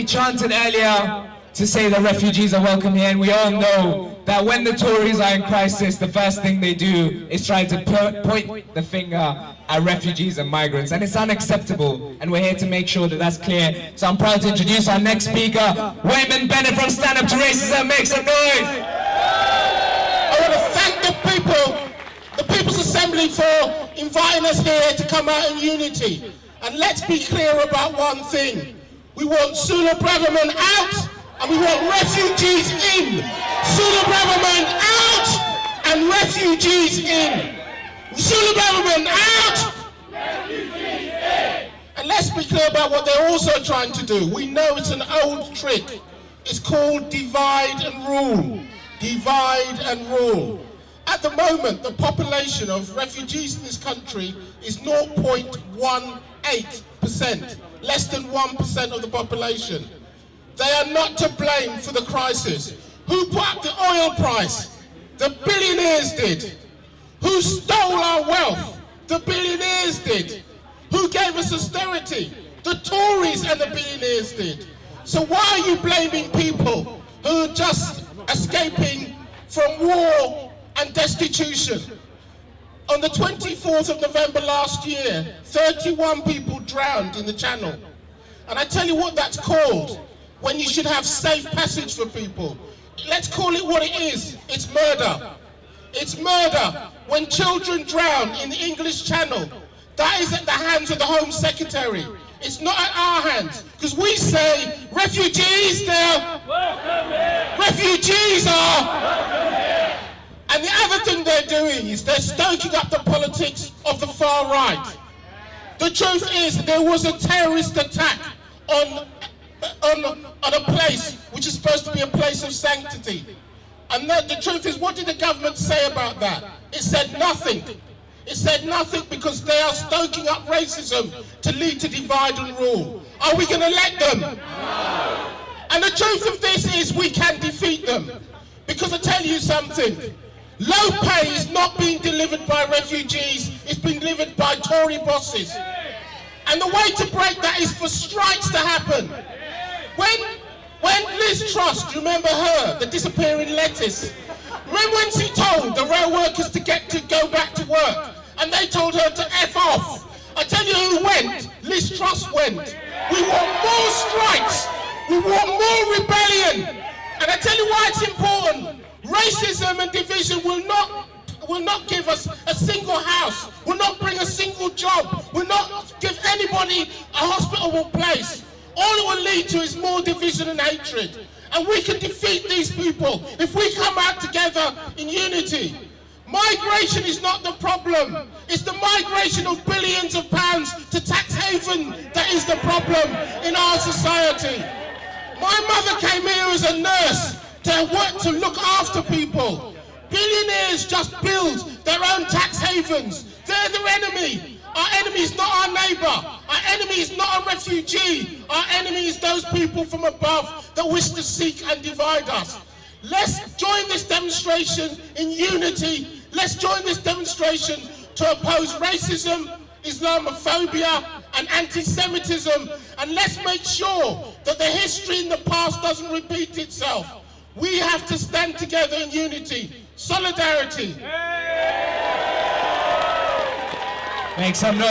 chanted earlier to say that refugees are welcome here, and we all know that when the Tories are in crisis, the first thing they do is try to point the finger at refugees and migrants, and it's unacceptable, and we're here to make sure that that's clear. So I'm proud to introduce our next speaker, Weyman Bennett from Stand Up to Racism. Make some noise! I want to thank the People's Assembly for inviting us here to come out in unity. And let's be clear about one thing. We want Sula Braverman out, and we want refugees in. Sula Braverman out, and refugees in. Sula Braverman out, refugees in. And let's be clear about what they're also trying to do. We know it's an old trick. It's called divide and rule. Divide and rule. At the moment, the population of refugees in this country is 0.18%, less than 1% of the population. They are not to blame for the crisis. Who put up the oil price? The billionaires did. Who stole our wealth? The billionaires did. Who gave us austerity? The Tories and the billionaires did. So why are you blaming people who are just escaping from war and destitution? On the 24th of November last year, 31 people drowned in the Channel. And I tell you what that's called, when you should have safe passage for people. Let's call it what it is. It's murder. It's murder. When children drown in the English Channel, that is at the hands of the Home Secretary. It's not at our hands. Because we say, refugees, they're welcome here. Refugees are welcome here. And the other thing they're doing is they're stoking up the politics of the far right. The truth is there was a terrorist attack on a place which is supposed to be a place of sanctity. And the truth is, what did the government say about that? It said nothing. It said nothing because they are stoking up racism to lead to divide and rule. Are we going to let them? No. And the truth of this is we can defeat them. Because I tell you something, low pay is not being delivered by refugees, it's being delivered by Tory bosses. And the way to break that is for strikes to happen. When Liz Truss, do you remember her, the disappearing lettuce? Remember when she told the rail workers to go back to work, and they told her to F off? I tell you who went, Liz Truss went. We want more strikes, we want more rebellion. And I tell you why it's important. Racism and division will not give us a single house, will not bring a single job, will not give anybody a hospitable place. All it will lead to is more division and hatred. And we can defeat these people if we come out together in unity. Migration is not the problem. It's the migration of billions of pounds to tax haven that is the problem in our society. My mother came here as a nurse to work to look after people. Billionaires just build their own tax havens. They're their enemy. Our enemy is not our neighbour. Our enemy is not a refugee. Our enemy is those people from above that wish to seek and divide us. Let's join this demonstration in unity. Let's join this demonstration to oppose racism, Islamophobia and anti-Semitism. And let's make sure that the history in the past doesn't repeat itself. We have to stand together in unity. Solidarity. Make some noise.